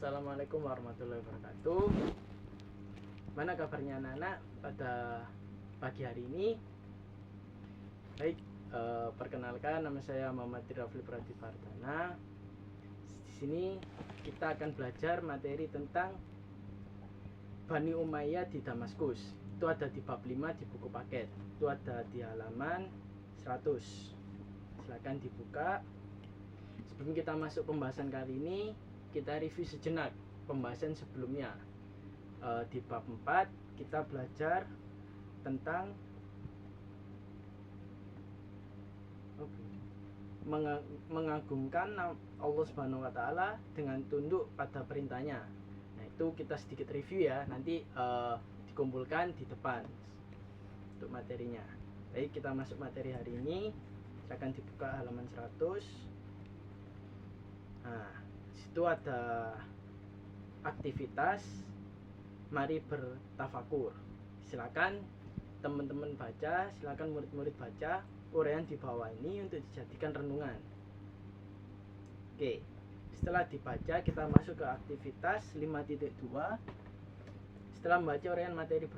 Assalamualaikum warahmatullahi wabarakatuh. Mana kabarnya anak-anak pada pagi hari ini? Baik, perkenalkan nama saya Muhammad Rafli Pratipardana. Di sini kita akan belajar materi tentang Bani Umayyah di Damaskus. Itu ada di bab 5 di buku paket. Itu ada di halaman 100. Silakan dibuka. Sebelum kita masuk pembahasan kali ini, kita review sejenak pembahasan sebelumnya. Di bab 4 kita belajar tentang mengagungkan Allah Subhanahu wa taala dengan tunduk pada perintahnya. Nah, itu kita sedikit review ya, nanti dikumpulkan di depan untuk materinya. Baik, kita masuk materi hari ini. Silakan dibuka halaman 100. Nah, situ ada aktivitas mari bertafakur. Silakan teman-teman baca, silakan murid-murid baca uraian di bawah ini untuk dijadikan renungan. Oke, setelah dibaca kita masuk ke aktivitas 5.2. Setelah membaca uraian materi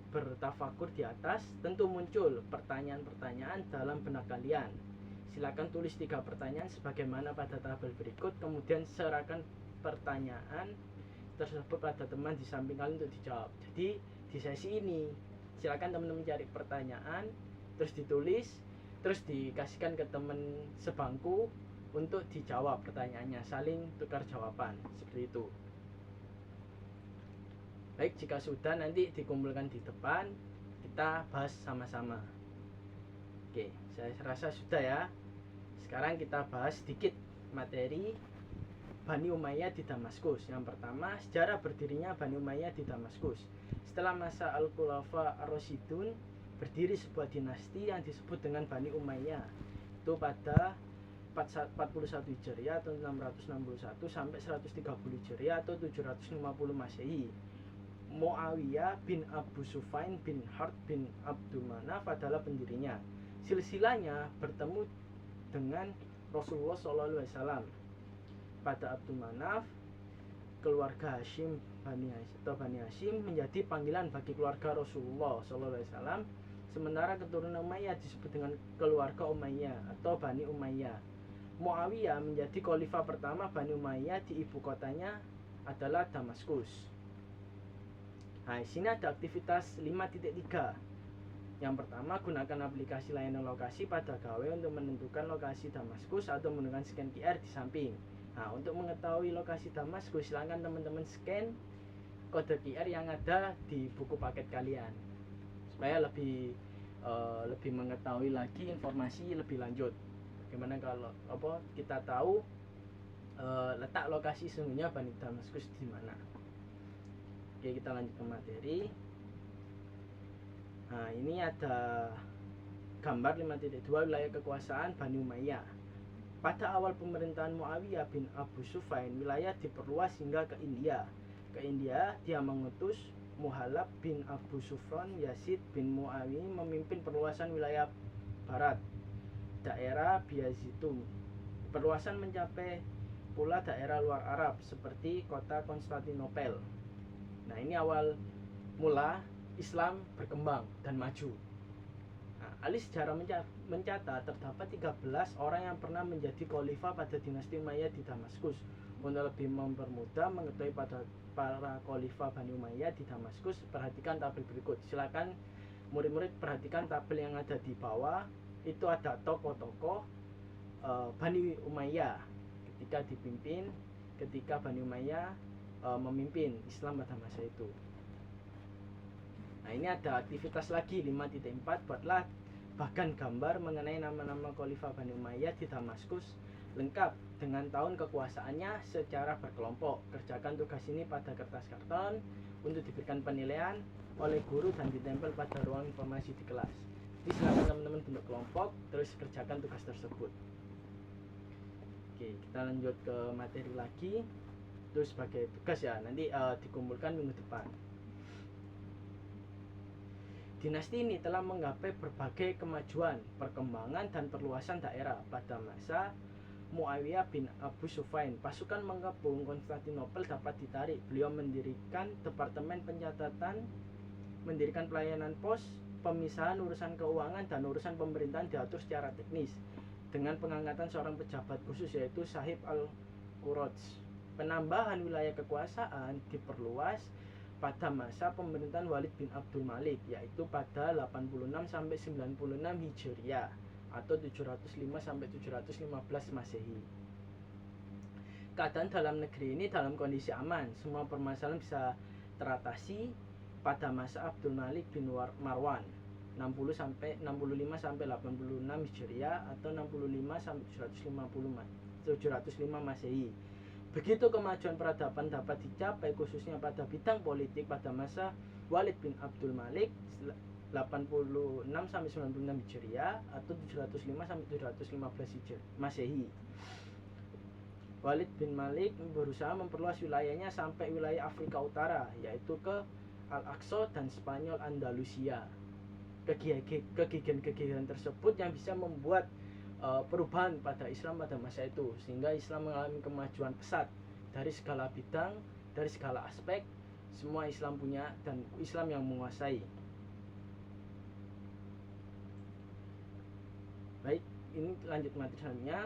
bertafakur di atas, tentu muncul pertanyaan-pertanyaan dalam benak kalian. Silakan tulis 3 pertanyaan sebagaimana pada tabel berikut, kemudian serahkan pertanyaan tersebut pada teman di samping kalian untuk dijawab. Jadi di sesi ini silakan teman-teman cari pertanyaan, terus ditulis, terus dikasihkan ke teman sebangku untuk dijawab pertanyaannya, saling tukar jawaban seperti itu. Baik, jika sudah nanti dikumpulkan di depan, kita bahas sama-sama. Oke, saya rasa sudah ya. Sekarang kita bahas sedikit materi Bani Umayyah di Damaskus. Yang pertama, sejarah berdirinya Bani Umayyah di Damaskus. Setelah masa Al-Khulafa Ar-Rasyidun, berdiri sebuah dinasti yang disebut dengan Bani Umayyah. Itu pada 41 Hijriah atau 661 sampai 130 Hijriah atau 750 Masehi. Muawiyah bin Abu Sufyan bin Harb bin Abdul Manaf adalah pendirinya. Silsilahnya bertemu dengan Rasulullah SAW. Pada Abdul Manaf, keluarga Hashim Bani Hashim menjadi panggilan bagi keluarga Rasulullah SAW. Sementara keturunan Umayyah disebut dengan keluarga Umayyah atau Bani Umayyah. Muawiyah menjadi khalifah pertama Bani Umayyah, di ibu kotanya adalah Damaskus. Nah, di sini ada aktivitas 5.3. Yang pertama, gunakan aplikasi layanan lokasi pada gawe untuk menentukan lokasi Damaskus atau menggunakan scan QR di samping. Nah, untuk mengetahui lokasi Damaskus, silakan teman-teman scan kode QR yang ada di buku paket kalian supaya lebih mengetahui lagi informasi lebih lanjut. Bagaimana kalau kita tahu letak lokasi sesungguhnya Bani Damaskus di mana. Oke, kita lanjut ke materi. Nah, ini ada gambar 5.2 wilayah kekuasaan Bani Umayyah. Pada awal pemerintahan Muawiyah bin Abu Sufyan, wilayah diperluas hingga ke India. Ke India, dia mengutus Muhalab bin Abu Sufyan Yazid bin Muawiyah memimpin perluasan wilayah barat, daerah Biazitum. Perluasan mencapai pula daerah luar Arab seperti kota Konstantinopel. Nah, ini awal mula Islam berkembang dan maju. Nah, ahli sejarah mencatat terdapat 13 orang yang pernah menjadi khalifah pada dinasti Umayyah di Damaskus. Untuk lebih mempermudah mengetahui pada para khalifah Bani Umayyah di Damaskus, perhatikan tabel berikut. Silakan murid-murid perhatikan tabel yang ada di bawah. Itu ada tokoh-tokoh Bani Umayyah ketika Bani Umayyah memimpin Islam pada masa itu. Nah, ini ada aktivitas lagi 5.4. Buatlah bahkan gambar mengenai nama-nama khalifah Bani Umayyah di Damaskus lengkap dengan tahun kekuasaannya secara berkelompok. Kerjakan tugas ini pada kertas karton untuk diberikan penilaian oleh guru dan ditempel pada ruang informasi di kelas. Jadi silakan teman-teman bentuk kelompok terus kerjakan tugas tersebut. Oke, kita lanjut ke materi lagi. Itu sebagai tugas ya, nanti dikumpulkan minggu depan. Dinasti ini telah menggapai berbagai kemajuan, perkembangan dan perluasan daerah pada masa Muawiyah bin Abu Sufyan. Pasukan mengepung Konstantinopel dapat ditarik. Beliau mendirikan departemen pencatatan, mendirikan pelayanan pos, pemisahan urusan keuangan dan urusan pemerintahan diatur secara teknis dengan pengangkatan seorang pejabat khusus yaitu Sahib al-Quraj. Penambahan wilayah kekuasaan diperluas pada masa pemerintahan Walid bin Abdul Malik, yaitu pada 86 sampai 96 Hijriah atau 705 sampai 715 Masehi. Keadaan dalam negeri ini dalam kondisi aman, semua permasalahan bisa teratasi pada masa Abdul Malik bin Marwan 65 sampai 86 Hijriah atau 65 sampai 705 Masehi. Begitu kemajuan peradaban dapat dicapai khususnya pada bidang politik pada masa Walid bin Abdul Malik 86 sampai 96 Hijriah atau 705 sampai 715 Masehi. Walid bin Malik berusaha memperluas wilayahnya sampai wilayah Afrika Utara, yaitu ke Al-Aqsa dan Spanyol Andalusia. Kegiatan tersebut yang bisa membuat perubahan pada Islam pada masa itu, sehingga Islam mengalami kemajuan pesat dari segala bidang, dari segala aspek. Semua Islam punya dan Islam yang menguasai. Baik, ini lanjut materi selanjutnya,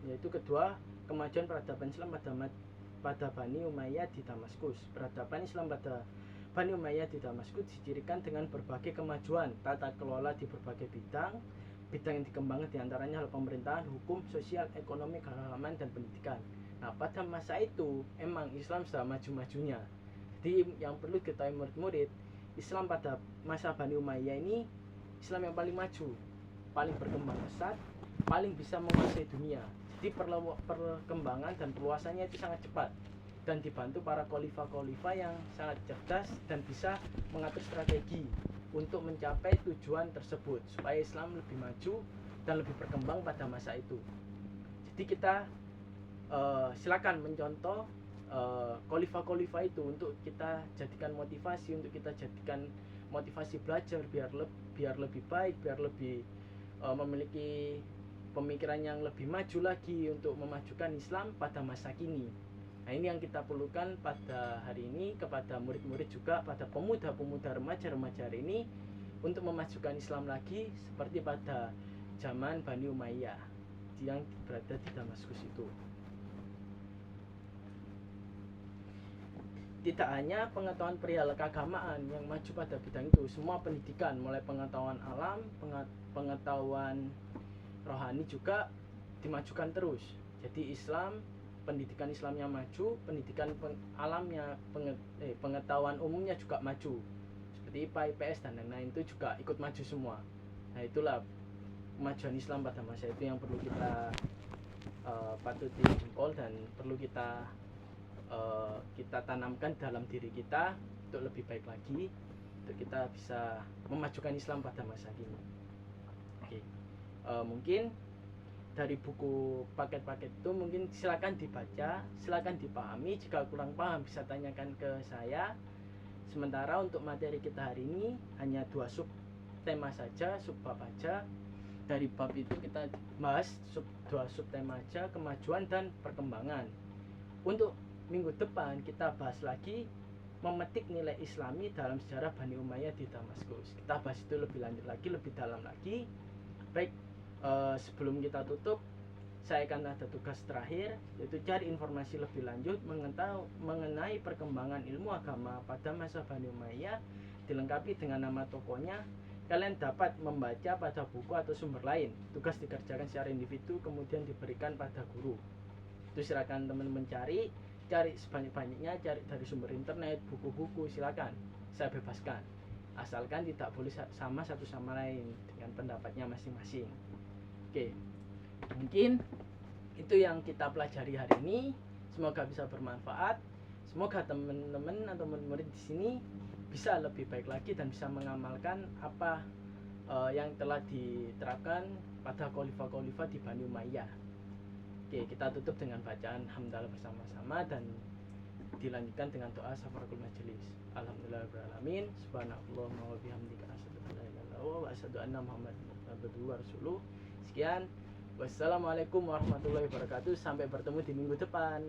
yaitu kedua, kemajuan peradaban Islam pada Bani Umayyah di Damaskus. Peradaban Islam pada Bani Umayyah di Damaskus dicirikan dengan berbagai kemajuan tata kelola di berbagai bidang yang dikembangkan diantaranya hal pemerintahan, hukum, sosial, ekonomi, keagamaan, dan pendidikan. Nah, pada masa itu emang Islam sudah maju-majunya. Jadi yang perlu diketahui murid-murid, Islam pada masa Bani Umayyah ini Islam yang paling maju, paling berkembang pesat, paling bisa menguasai dunia. Jadi perkembangan dan perluasannya itu sangat cepat dan dibantu para khalifah-khalifah yang sangat cerdas dan bisa mengatur strategi untuk mencapai tujuan tersebut supaya Islam lebih maju dan lebih berkembang pada masa itu. Jadi kita silakan mencontoh khalifah-khalifah itu untuk kita jadikan motivasi, untuk kita jadikan motivasi belajar biar lebih baik, biar lebih memiliki pemikiran yang lebih maju lagi untuk memajukan Islam pada masa kini. Nah, ini yang kita perlukan pada hari ini kepada murid-murid juga, pada pemuda-pemuda remaja-remaja hari ini, untuk memajukan Islam lagi seperti pada zaman Bani Umayyah yang berada di Damaskus itu. Tidak hanya pengetahuan perihal keagamaan yang maju pada bidang itu, semua pendidikan mulai pengetahuan alam, pengetahuan rohani juga dimajukan terus. Jadi pendidikan Islamnya maju, pendidikan alamnya, pengetahuan umumnya juga maju. Seperti IPA, IPS dan lain-lain itu juga ikut maju semua. Nah, itulah kemajuan Islam pada masa itu yang perlu kita patuti jempol dan perlu kita tanamkan dalam diri kita untuk lebih baik lagi, untuk kita bisa memajukan Islam pada masa kini. Oke. Mungkin dari buku paket-paket itu mungkin silakan dibaca, silakan dipahami. Jika kurang paham bisa tanyakan ke saya. Sementara untuk materi kita hari ini hanya 2 sub tema saja, sub bab aja. Dari bab itu kita bahas 2 sub tema aja, kemajuan dan perkembangan. Untuk minggu depan kita bahas lagi memetik nilai Islami dalam sejarah Bani Umayyah di Damaskus. Kita bahas itu lebih lanjut lagi, lebih dalam lagi. Baik, sebelum kita tutup, saya akan ada tugas terakhir, yaitu cari informasi lebih lanjut mengenai perkembangan ilmu agama pada masa Bani Umayyah, dilengkapi dengan nama tokohnya. Kalian dapat membaca pada buku atau sumber lain. Tugas dikerjakan secara individu, kemudian diberikan pada guru. Itu silakan teman-teman cari sebanyak-banyaknya, cari dari sumber internet, buku-buku, silakan, saya bebaskan, asalkan tidak boleh sama satu sama lain dengan pendapatnya masing-masing. Oke, mungkin itu yang kita pelajari hari ini. Semoga bisa bermanfaat. Semoga teman-teman atau murid di sini bisa lebih baik lagi dan bisa mengamalkan apa yang telah diterapkan pada khalifah-khalifah di Bani Umayyah. Oke, kita tutup dengan bacaan hamdalah bersama-sama dan dilanjutkan dengan doa syafaratul majelis. Alhamdulillahirabbil alamin. Subhanallahumma wa bihamdika asyhadu an la ilaha illallah wa asyhadu anna Muhammadan abduhu wa rasuluh. Sekian, Wassalamualaikum warahmatullahi wabarakatuh. Sampai bertemu di minggu depan.